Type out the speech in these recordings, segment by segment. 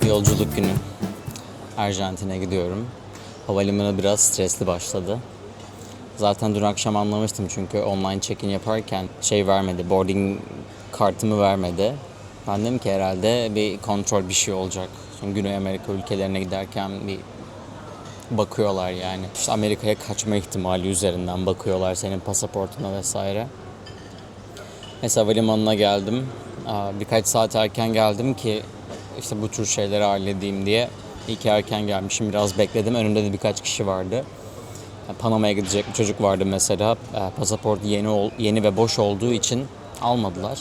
Yolculuk günü. Arjantin'e gidiyorum. Havalimanı biraz stresli başladı. Zaten dün akşam anlamıştım çünkü online check-in yaparken vermedi, boarding kartımı vermedi. Ben dedim ki herhalde bir kontrol bir şey olacak. Şimdi Güney Amerika ülkelerine giderken bir bakıyorlar yani. İşte Amerika'ya kaçma ihtimali üzerinden bakıyorlar senin pasaportuna vesaire. Mesela havalimanına geldim. Birkaç saat erken geldim ki işte bu tür şeyleri halledeyim diye. İyi ki erken gelmişim. Biraz bekledim. Önümde de birkaç kişi vardı. Panama'ya gidecek bir çocuk vardı mesela. Pasaport yeni ve boş olduğu için almadılar.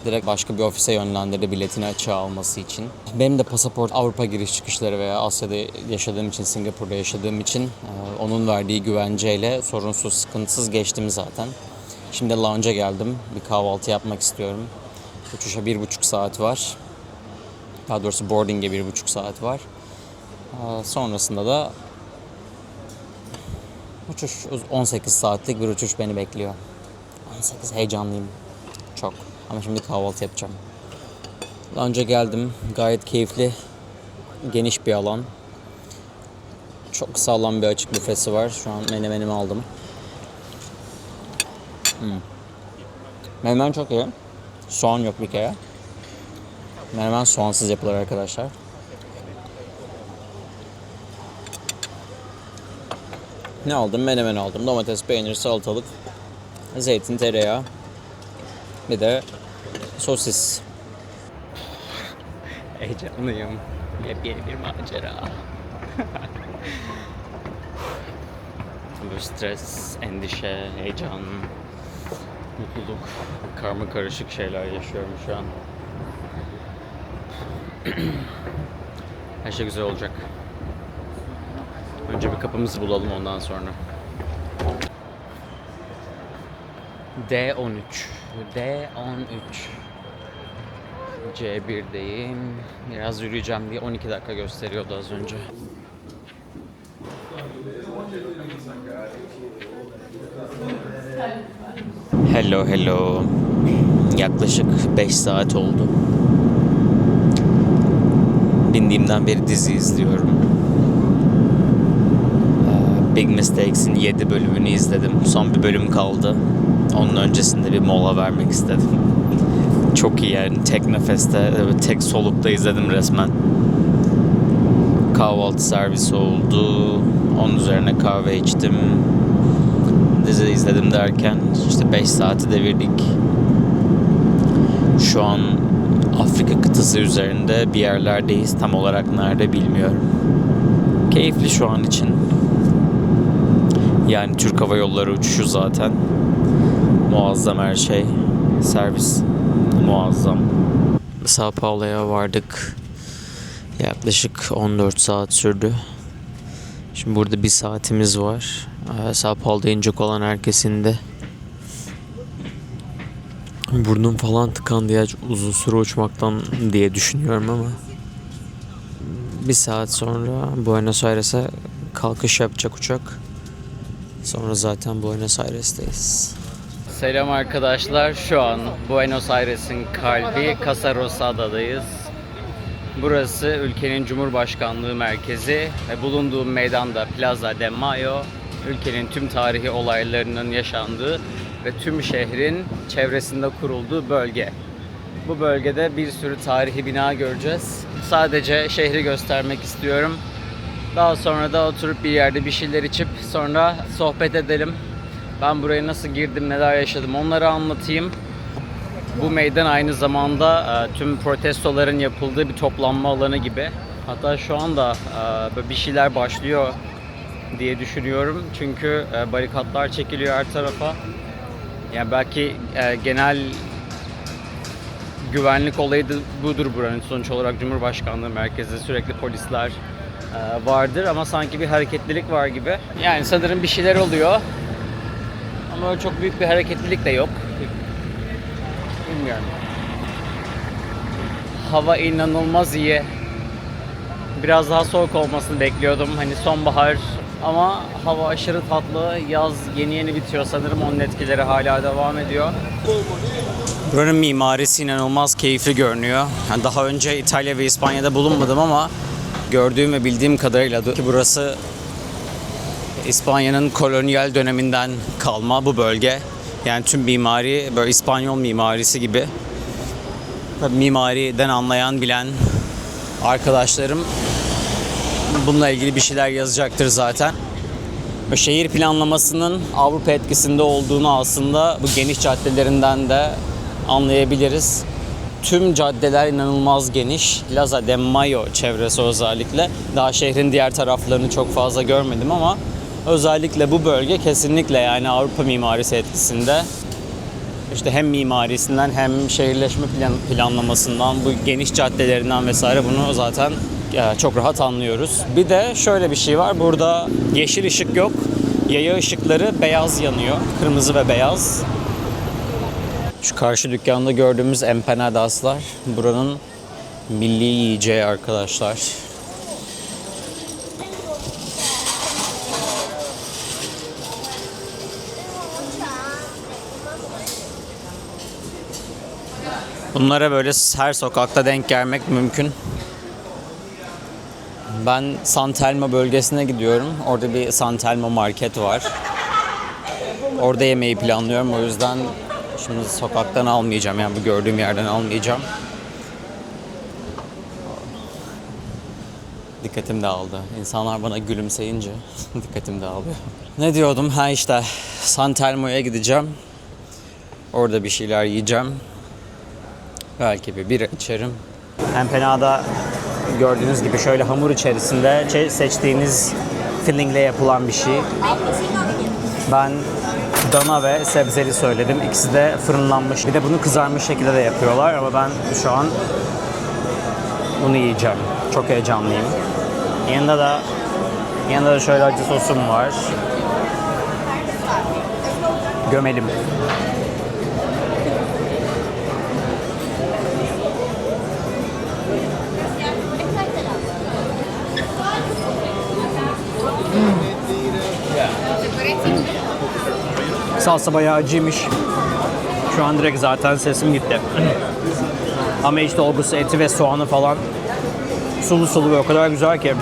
Direkt başka bir ofise yönlendirdi biletini açığa alması için. Benim de pasaport Avrupa giriş çıkışları veya Asya'da yaşadığım için, Singapur'da yaşadığım için onun verdiği güvenceyle sorunsuz, sıkıntısız geçtim zaten. Şimdi lounge'a geldim. Bir kahvaltı yapmak istiyorum. Uçuşa 1,5 saat var. Daha doğrusu boarding'e 1,5 saat var. Sonrasında da uçuş 18 saatlik bir uçuş beni bekliyor. 18 heyecanlıyım. Çok. Ama şimdi kahvaltı yapacağım. Lounge'a geldim. Gayet keyifli. Geniş bir alan. Çok sağlam bir açık büfesi var. Şu an menemenimi aldım. Menemen çok iyi. Soğan yok bir kere. Menemen soğansız yapılır arkadaşlar. Ne aldım? Menemen aldım. Domates, peynir, salatalık, zeytin, tereyağı. Bir de sosis. Heyecanlıyım. Yepyeni bir macera. Bu stres, endişe, heyecan, mutluluk, karma karışık şeyler yaşıyorum şu an. Her şey güzel olacak. Önce bir kapımızı bulalım ondan sonra. D13. C1'deyim. Biraz yürüyeceğim diye 12 dakika gösteriyordu az önce. Hello. Yaklaşık 5 saat oldu. Bindiğimden beri dizi izliyorum. Big Mistakes'in 7 bölümünü izledim. Son bir bölüm kaldı. Onun öncesinde bir mola vermek istedim. Çok iyi yani. Tek nefeste, tek solukta izledim resmen. Kahvaltı servisi oldu. Onun üzerine kahve içtim. Dizi izledim derken işte 5 saati devirdik. Şu an Afrika kıtası üzerinde bir yerlerdeyiz. Tam olarak nerede bilmiyorum. Keyifli şu an için. Yani Türk Hava Yolları uçuşu zaten. Muazzam her şey. Servis muazzam. Sao Paulo'ya vardık. Yaklaşık 14 saat sürdü. Şimdi burada bir saatimiz var. Sao Paulo'da inecek olan herkesin de burnum falan tıkandı ya uzun süre uçmaktan diye düşünüyorum ama bir saat sonra Buenos Aires'e kalkış yapacak uçak. Sonra zaten Buenos Aires'teyiz. Selam arkadaşlar. Şu an Buenos Aires'in kalbi Casa Rosada'dayız. Burası ülkenin Cumhurbaşkanlığı merkezi ve bulunduğum meydanda Plaza de Mayo, ülkenin tüm tarihi olaylarının yaşandığı ve tüm şehrin çevresinde kurulduğu bölge. Bu bölgede bir sürü tarihi bina göreceğiz. Sadece şehri göstermek istiyorum. Daha sonra da oturup bir yerde bir şeyler içip sonra sohbet edelim. Ben buraya nasıl girdim, neler yaşadım onları anlatayım. Bu meydan aynı zamanda tüm protestoların yapıldığı bir toplanma alanı gibi. Hatta şu anda bir şeyler başlıyor diye düşünüyorum. Çünkü barikatlar çekiliyor her tarafa. Yani belki genel güvenlik olayı da budur buranın. Sonuç olarak Cumhurbaşkanlığı merkezinde sürekli polisler vardır ama sanki bir hareketlilik var gibi. Yani sanırım bir şeyler oluyor. Ama öyle çok büyük bir hareketlilik de yok. Bilmiyorum. Hava inanılmaz iyi. Biraz daha soğuk olmasını bekliyordum. Hani sonbahar ama hava aşırı tatlı. Yaz yeni bitiyor sanırım. Onun etkileri hala devam ediyor. Buranın mimarisi inanılmaz keyifli görünüyor. Yani daha önce İtalya ve İspanya'da bulunmadım ama gördüğüm ve bildiğim kadarıyla ki burası İspanya'nın kolonyal döneminden kalma bu bölge. Yani tüm mimari böyle İspanyol mimarisi gibi. Tabii mimariden anlayan, bilen arkadaşlarım bununla ilgili bir şeyler yazacaktır zaten. Ve şehir planlamasının Avrupa etkisinde olduğunu aslında bu geniş caddelerinden de anlayabiliriz. Tüm caddeler inanılmaz geniş. Plaza de Mayo çevresi özellikle. Daha şehrin diğer taraflarını çok fazla görmedim ama özellikle bu bölge kesinlikle yani Avrupa mimarisi etkisinde. İşte hem mimarisinden hem şehirleşme planlamasından, bu geniş caddelerinden vesaire bunu zaten çok rahat anlıyoruz. Bir de şöyle bir şey var. Burada yeşil ışık yok. Yaya ışıkları beyaz yanıyor. Kırmızı ve beyaz. Şu karşı dükkanda gördüğümüz empanadaslar buranın milli yiyeceği arkadaşlar. Bunlara böyle her sokakta denk gelmek mümkün. Ben San Telmo bölgesine gidiyorum. Orada bir San Telmo market var. Orada yemeği planlıyorum. O yüzden şimdi sokaktan almayacağım. Yani bu gördüğüm yerden almayacağım. Dikkatim dağıldı. İnsanlar bana gülümseyince dikkatim dağılıyor. Ne diyordum? Ha işte San Telmo'ya gideceğim. Orada bir şeyler yiyeceğim. Belki bir bira içerim. Empanada gördüğünüz gibi şöyle hamur içerisinde seçtiğiniz fillingle yapılan bir şey. Ben dana ve sebzeli söyledim. İkisi de fırınlanmış. Bir de bunu kızarmış şekilde de yapıyorlar ama ben şu an bunu yiyeceğim. Çok heyecanlıyım. Yanında da şöyle acı sosum var. Gömelim. Salsa bayağı acıymış. Şu an direkt zaten sesim gitti. Ama işte olgusu eti ve soğanı falan sulu sulu ve o kadar güzel ki.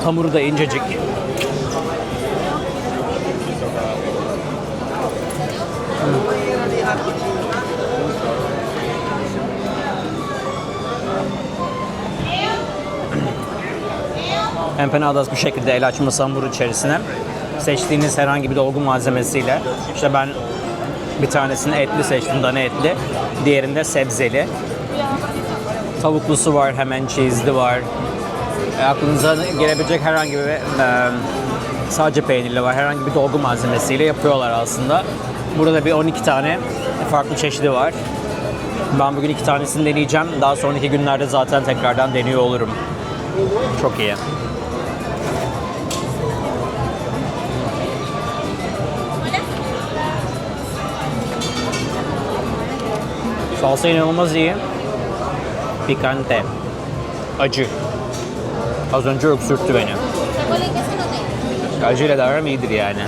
Hamuru da incecik. Empanadas bu şekilde el açması hamuru içerisine seçtiğiniz herhangi bir dolgu malzemesiyle, işte ben bir tanesini etli seçtim, dana etli, diğerinde sebzeli. Tavuklusu var, hemen cheese'li var. Aklınıza gelebilecek herhangi bir sadece peynirli var, herhangi bir dolgu malzemesiyle yapıyorlar aslında. Burada bir 12 tane farklı çeşidi var. Ben bugün 2 tanesini deneyeceğim. Daha sonraki günlerde zaten tekrardan deniyor olurum. Çok iyi. Salsa inanılmaz iyi. Picante. Acı. Az önce öksürttü beni. Acıyla da aram iyidir yani.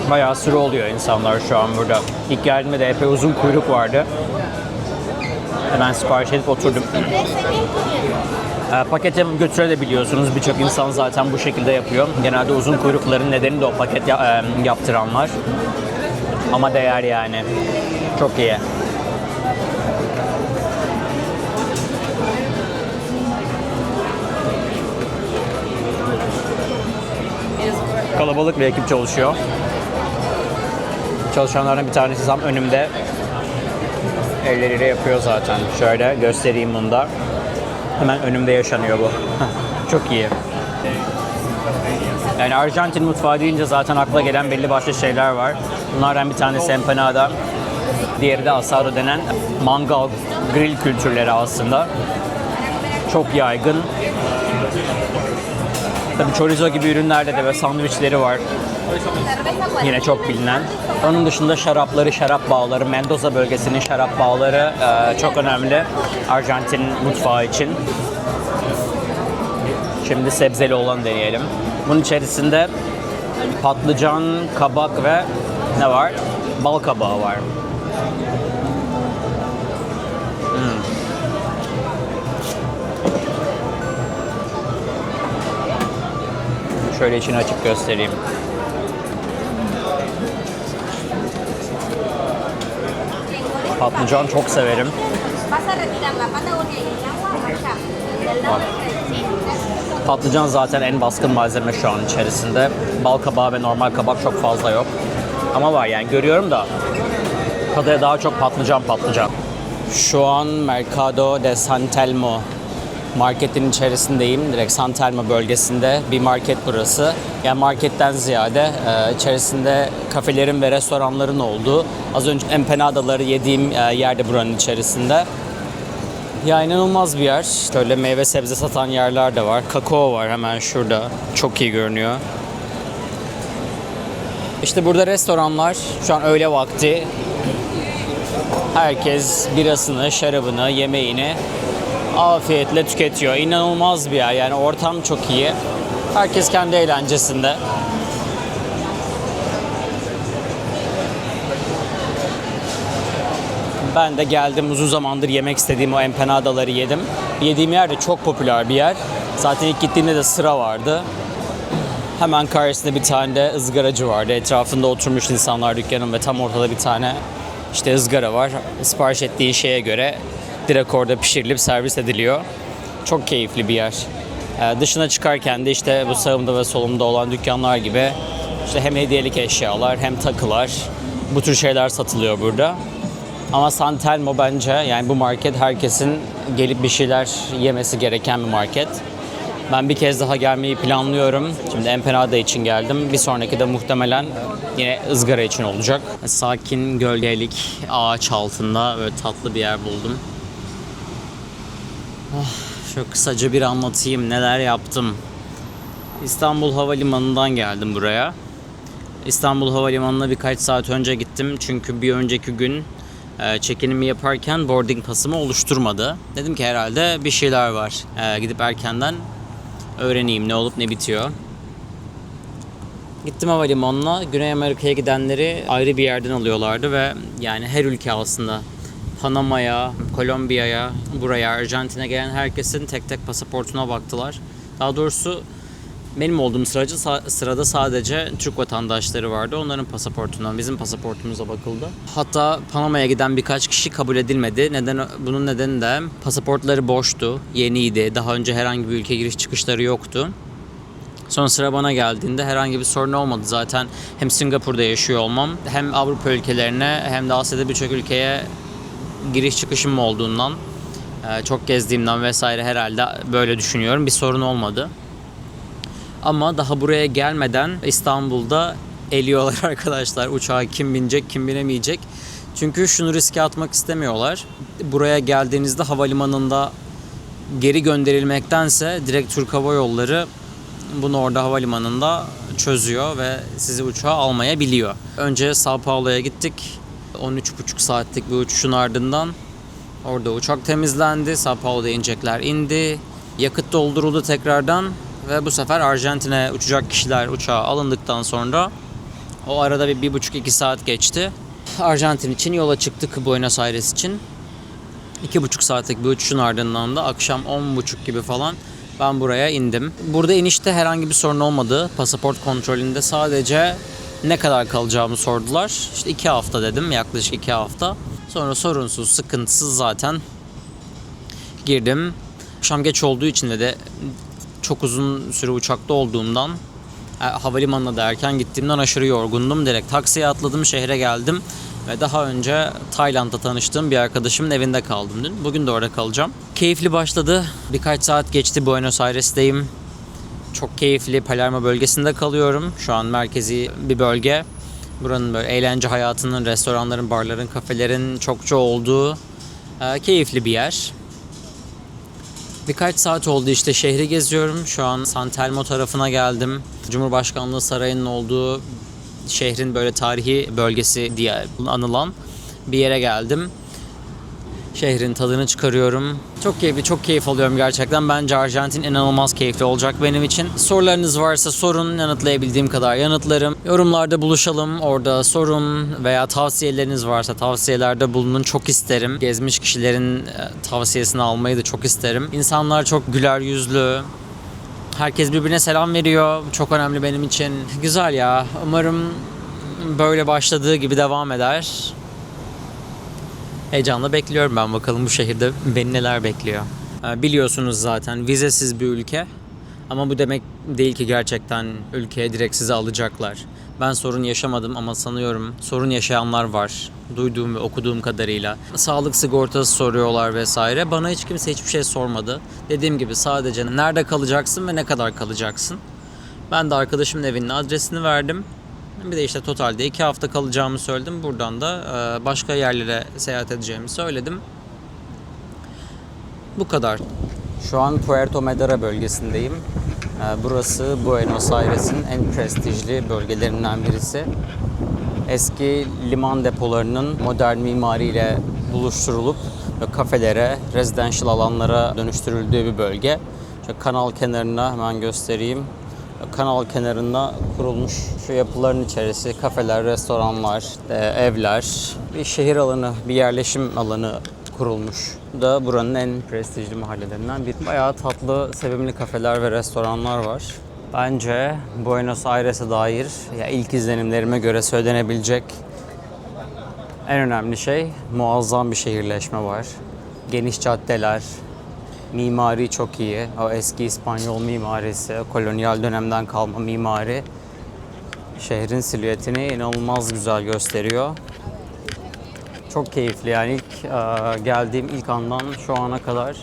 Bayağı sıra oluyor insanlar şu an burada. İlk geldiğimde de epey uzun kuyruk vardı. Hemen sipariş edip oturdum. Pakete götürebiliyorsunuz. Birçok insan zaten bu şekilde yapıyor. Genelde uzun kuyrukların nedeni de o paket yaptıranlar. Ama değer yani. Çok iyi. Kalabalık bir ekip çalışıyor. Çalışanlardan bir tanesi tam önümde. Elleriyle yapıyor zaten. Şöyle göstereyim bunu da. Hemen önümde yaşanıyor bu. Çok iyi. Yani Arjantin mutfağı deyince zaten akla gelen belli başlı şeyler var. Bunlardan bir tanesi empanada, diğeri de asado denen mangal, grill kültürleri aslında. Çok yaygın. Tabii chorizo gibi ürünlerde de ve sandviçleri var. Yine çok bilinen. Onun dışında şarapları, şarap bağları, Mendoza bölgesinin şarap bağları çok önemli Arjantin mutfağı için. Şimdi sebzeli olan deneyelim. Bunun içerisinde patlıcan, kabak ve Ne var? Bal kabağı var. Şöyle içini açıp göstereyim. Patlıcan çok severim. Patlıcan zaten en baskın malzeme şu an içerisinde. Bal kabağı ve normal kabak çok fazla yok. Ama var yani, görüyorum da tadı daha çok patlıcan. Şu an Mercado de San Telmo marketin içerisindeyim. Direkt San Telmo bölgesinde bir market burası. Yani marketten ziyade içerisinde kafelerin ve restoranların olduğu, az önce empanadaları yediğim yerde buranın içerisinde. Ya inanılmaz bir yer. Şöyle meyve sebze satan yerler de var. Kakao var hemen şurada. Çok iyi görünüyor. İşte burada restoranlar. Şu an öğle vakti. Herkes birasını, şarabını, yemeğini afiyetle tüketiyor. İnanılmaz bir yer. Yani ortam çok iyi. Herkes kendi eğlencesinde. Ben de geldim, uzun zamandır yemek istediğim o empanadaları yedim. Yediğim yer de çok popüler bir yer. Zaten ilk gittiğimde de sıra vardı. Hemen karşısında bir tane de ızgaracı vardı. Etrafında oturmuş insanlar dükkanın ve tam ortada bir tane işte ızgara var. Sipariş ettiğin şeye göre direkt orada pişirilip servis ediliyor. Çok keyifli bir yer. Dışına çıkarken de işte bu sağımda ve solumda olan dükkanlar gibi işte hem hediyelik eşyalar hem takılar, bu tür şeyler satılıyor burada. Ama San Telmo bence, yani bu market herkesin gelip bir şeyler yemesi gereken bir market. Ben bir kez daha gelmeyi planlıyorum. Şimdi empanada için geldim. Bir sonraki de muhtemelen yine ızgara için olacak. Sakin, gölgelik, ağaç altında böyle tatlı bir yer buldum. Şöyle kısaca bir anlatayım neler yaptım. İstanbul Havalimanı'ndan geldim buraya. İstanbul Havalimanı'na birkaç saat önce gittim. Çünkü bir önceki gün check-in'imi yaparken boarding pasımı oluşturmadı. Dedim ki herhalde bir şeyler var. Gidip erkenden öğreneyim ne olup ne bitiyor. Gittim havalimanına. Güney Amerika'ya gidenleri ayrı bir yerden alıyorlardı ve yani her ülke aslında, Panama'ya, Kolombiya'ya, buraya, Arjantin'e gelen herkesin tek tek pasaportuna baktılar. Daha doğrusu benim olduğum sırada sadece Türk vatandaşları vardı. Onların pasaportundan bizim pasaportumuza bakıldı. Hatta Panama'ya giden birkaç kişi kabul edilmedi. Bunun nedeni de pasaportları boştu, yeniydi. Daha önce herhangi bir ülke giriş çıkışları yoktu. Son sıra bana geldiğinde herhangi bir sorun olmadı. Zaten hem Singapur'da yaşıyor olmam, hem Avrupa ülkelerine hem de Asya'da birçok ülkeye giriş çıkışım olduğundan, çok gezdiğimden vesaire herhalde böyle düşünüyorum. Bir sorun olmadı. Ama daha buraya gelmeden İstanbul'da eliyorlar arkadaşlar. Uçağa kim binecek, kim binemeyecek. Çünkü şunu riske atmak istemiyorlar. Buraya geldiğinizde havalimanında geri gönderilmektense direkt Türk Hava Yolları bunu orada havalimanında çözüyor ve sizi uçağa almayabiliyor. Önce Sao Paulo'ya gittik. 13,5 saatlik bir uçuşun ardından orada uçak temizlendi. Sao Paulo'da inecekler indi. Yakıt dolduruldu tekrardan. Ve bu sefer Arjantin'e uçacak kişiler uçağa alındıktan sonra o arada bir 1,5-2 saat geçti. Arjantin için yola çıktık, Buenos Aires için. 2,5 saatlik bir uçuşun ardından da akşam 10.30 gibi falan ben buraya indim. Burada inişte herhangi bir sorun olmadı. Pasaport kontrolünde sadece ne kadar kalacağımı sordular. İşte 2 hafta dedim, yaklaşık 2 hafta. Sonra sorunsuz, sıkıntısız zaten girdim. Akşam geç olduğu için de çok uzun süre uçakta olduğumdan, havalimanına da erken gittiğimden aşırı yorgundum. Direkt taksiye atladım, şehre geldim ve daha önce Tayland'da tanıştığım bir arkadaşımın evinde kaldım dün. Bugün de orada kalacağım. Keyifli başladı. Birkaç saat geçti, Buenos Aires'teyim. Çok keyifli. Palermo bölgesinde kalıyorum. Şu an merkezi bir bölge. Buranın böyle eğlence hayatının, restoranların, barların, kafelerin çokça olduğu keyifli bir yer. Birkaç saat oldu işte, şehri geziyorum. Şu an San Telmo tarafına geldim. Cumhurbaşkanlığı Sarayı'nın olduğu şehrin böyle tarihi bölgesi diye anılan bir yere geldim. Şehrin tadını çıkarıyorum. Çok keyifli, çok keyif alıyorum gerçekten. Bence Arjantin inanılmaz keyifli olacak benim için. Sorularınız varsa sorun, yanıtlayabildiğim kadar yanıtlarım. Yorumlarda buluşalım, orada sorun veya tavsiyeleriniz varsa tavsiyelerde bulunun. Çok isterim. Gezmiş kişilerin tavsiyesini almayı da çok isterim. İnsanlar çok güler yüzlü. Herkes birbirine selam veriyor. Çok önemli benim için. Güzel ya. Umarım böyle başladığı gibi devam eder. Heyecanla bekliyorum ben, bakalım bu şehirde beni neler bekliyor. Biliyorsunuz zaten vizesiz bir ülke. Ama bu demek değil ki gerçekten ülkeye direkt sizi alacaklar. Ben sorun yaşamadım ama sanıyorum sorun yaşayanlar var. Duyduğum ve okuduğum kadarıyla. Sağlık sigortası soruyorlar vesaire. Bana hiç kimse hiçbir şey sormadı. Dediğim gibi sadece nerede kalacaksın ve ne kadar kalacaksın. Ben de arkadaşımın evinin adresini verdim. Bir de işte totalde 2 hafta kalacağımı söyledim. Buradan da başka yerlere seyahat edeceğimi söyledim. Bu kadar. Şu an Puerto Madera bölgesindeyim. Burası Buenos Aires'in en prestijli bölgelerinden birisi. Eski liman depolarının modern mimariyle buluşturulup kafelere, residential alanlara dönüştürüldüğü bir bölge. İşte kanal kenarına hemen göstereyim. Kanal kenarında kurulmuş şu yapıların içerisi kafeler, restoranlar, evler, bir şehir alanı, bir yerleşim alanı kurulmuş. Bu da buranın en prestijli mahallelerinden biri. Bayağı tatlı, sevimli kafeler ve restoranlar var. Bence Buenos Aires'e dair ilk izlenimlerime göre söylenebilecek en önemli şey muazzam bir şehirleşme var. Geniş caddeler, mimari çok iyi. O eski İspanyol mimarisi, kolonyal dönemden kalma mimari şehrin silüetini inanılmaz güzel gösteriyor. Çok keyifli yani geldiğim ilk andan şu ana kadar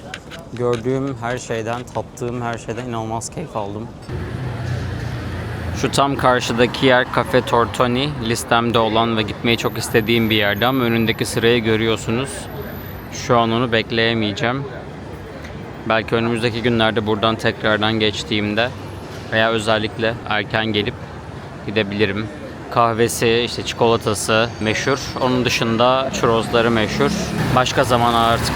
gördüğüm her şeyden, tattığım her şeyden inanılmaz keyif aldım. Şu tam karşıdaki yer Cafe Tortoni. Listemde olan ve gitmeyi çok istediğim bir yerde ama önündeki sırayı görüyorsunuz. Şu an onu bekleyemeyeceğim. Belki önümüzdeki günlerde buradan tekrardan geçtiğimde veya özellikle erken gelip gidebilirim. Kahvesi, işte çikolatası meşhur. Onun dışında churrosları meşhur. Başka zaman artık.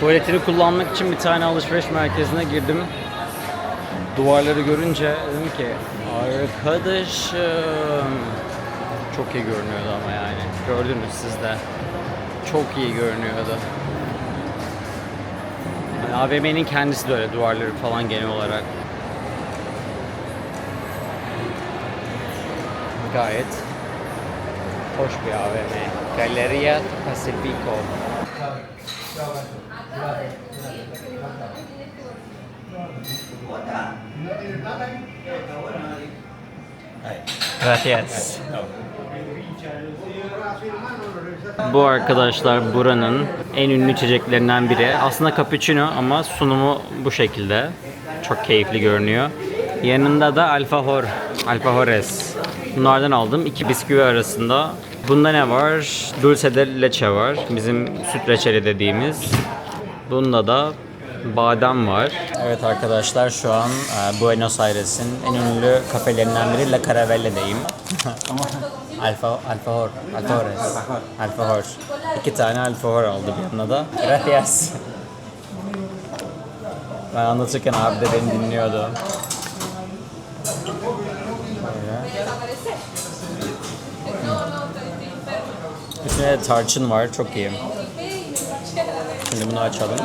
Tuvaletini kullanmak için bir tane alışveriş merkezine girdim. Duvarları görünce dedim ki arkadaşım, çok iyi görünüyordu ama yani. Gördünüz siz de. Çok iyi görünüyordu. Yani AVM'nin kendisi de öyle, duvarları falan genel olarak. Gayet hoş bir AVM. Galeria Pacifico. Gracias. Bu arkadaşlar buranın en ünlü içeceklerinden biri. Aslında cappuccino ama sunumu bu şekilde. Çok keyifli görünüyor. Yanında da alfajores. Bunlardan aldım. 2 bisküvi arasında. Bunda ne var? Dulce de leche var. Bizim süt reçeli dediğimiz. Bunda da badem var. Evet arkadaşlar, şu an Buenos Aires'in en ünlü kafelerinden biri La Caravelle'deyim. Alfajor. 2 tane alfajor aldım yanına da. Gracias. Ben anlatırken abi de beni dinliyordu. Üstüne tarçın var, çok iyi. Şimdi bunu açalım.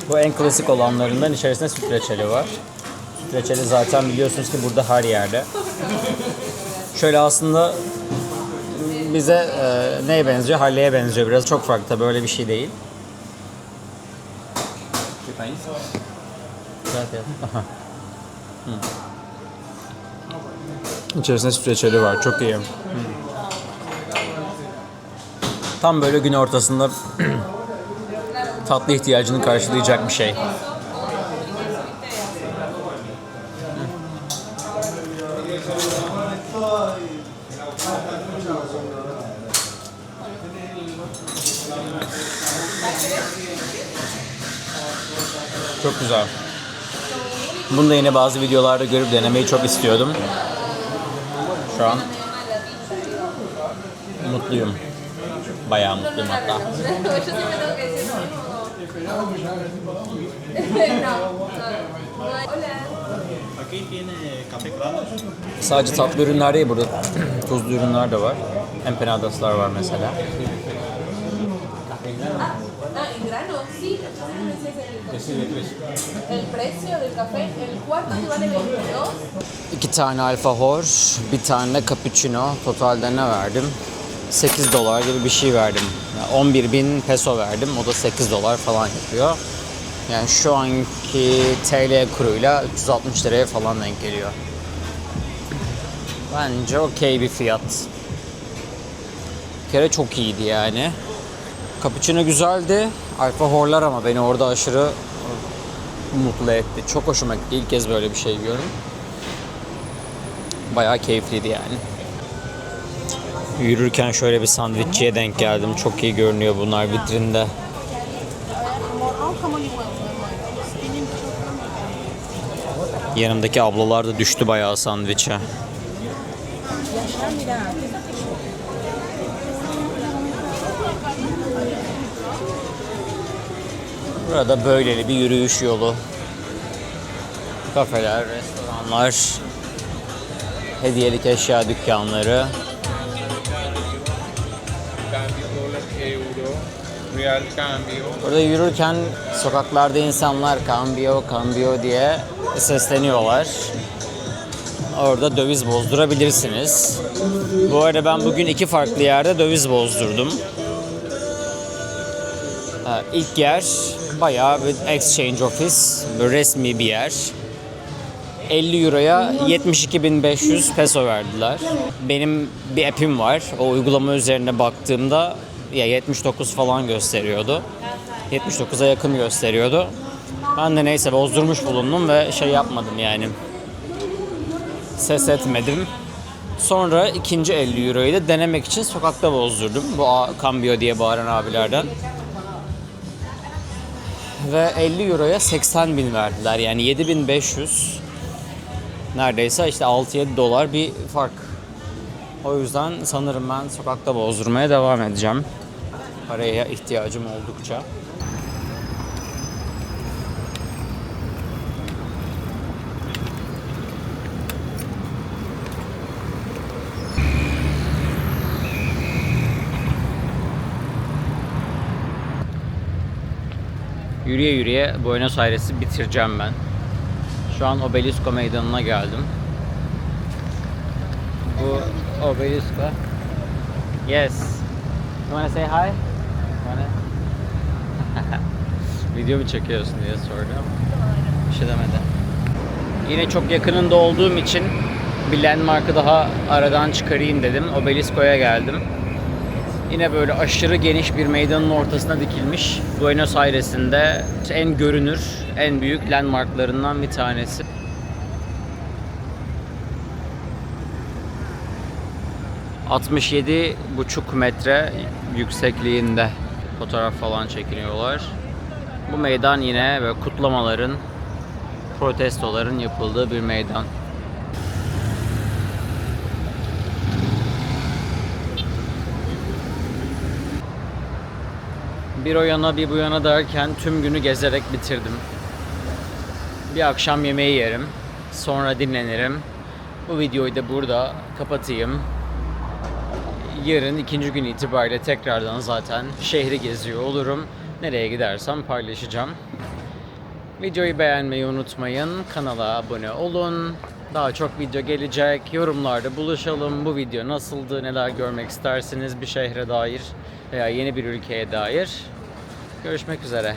Bu en klasik olanlarından, içerisinde süt reçeli var. Süt reçeli zaten biliyorsunuz ki burada her yerde. Şöyle aslında bize neye benziyor? Harley'e benziyor biraz. Çok farklı tabii, öyle bir şey değil. İçerisinde süt reçeli var. Çok iyi. Tam böyle gün ortasında tatlı ihtiyacını karşılayacak bir şey. Çok güzel. Bunu da yine bazı videolarda görüp denemeyi çok istiyordum. Şu an mutluyum. Bayağı mutluyum hatta. Yo sí me tengo que decir lo mismo. No. Hola. Aquí tiene café grande. Sadece tatlı ürünler değil, burada tuzlu ürünler de var. Empanadaslar var mesela. En grano, sí. El precio del café, el cuarto que vale 22. 2 tane alfajor, bir tane de cappuccino. Totalde ne verdim? 8 dolar gibi bir şey verdim. Yani 11.000 peso verdim. O da 8 dolar falan yapıyor. Yani şu anki TL kuruyla 360 liraya falan denk geliyor. Bence okey bir fiyat. Bir kere çok iyiydi yani. Cappuccino güzeldi. Alfajorlar ama beni orada aşırı mutlu etti. Çok hoşuma gitti. İlk kez böyle bir şey gördüm. Bayağı keyifliydi yani. Yürürken şöyle bir sandviççiye denk geldim. Çok iyi görünüyor bunlar vitrinde. Yanımdaki ablalar da düştü bayağı sandviçe. Burada böyleli bir yürüyüş yolu. Kafeler, restoranlar, hediyelik eşya dükkanları. Real cambio. Burada yürürken sokaklarda insanlar cambio, cambio diye sesleniyorlar. Orada döviz bozdurabilirsiniz. Bu arada ben bugün 2 farklı yerde döviz bozdurdum. İlk yer bayağı bir exchange office, resmi bir yer. 50 euroya 72.500 peso verdiler. Benim bir app'im var. O uygulama üzerine baktığımda ya 79 falan gösteriyordu. 79'a yakın gösteriyordu. Ben de neyse bozdurmuş bulundum ve şey yapmadım yani. Ses etmedim. Sonra ikinci 50 euroyu da denemek için sokakta bozdurdum. Bu cambio diye bağıran abilerden. Ve 50 euroya 80.000 verdiler. Yani 7.500. Neredeyse işte 6-7 dolar bir fark. O yüzden sanırım ben sokakta bozdurmaya devam edeceğim. Paraya ihtiyacım oldukça. Yürüye yürüye Buenos Aires'i bitireceğim ben. Şu an Obelisco Meydanı'na geldim. Bu Obelisco. Yes. You wanna say hi? Video mu çekiyorsun diye sordu ama bir şey demedi. Yine çok yakınında olduğum için bir landmark'ı daha aradan çıkarayım dedim. Obelisco'ya geldim. Yine böyle aşırı geniş bir meydanın ortasına dikilmiş. Buenos Aires'in de en görünür, en büyük landmarklarından bir tanesi. ...67,5 metre yüksekliğinde fotoğraf falan çekiniyorlar. Bu meydan yine böyle kutlamaların, protestoların yapıldığı bir meydan. Bir o yana bir bu yana derken tüm günü gezerek bitirdim. Bir akşam yemeği yerim. Sonra dinlenirim. Bu videoyu da burada kapatayım. Yarın ikinci gün itibariyle tekrardan zaten şehri geziyor olurum. Nereye gidersem paylaşacağım. Videoyu beğenmeyi unutmayın. Kanala abone olun. Daha çok video gelecek. Yorumlarda buluşalım. Bu video nasıldı? Neler görmek istersiniz bir şehre dair veya yeni bir ülkeye dair. Görüşmek üzere.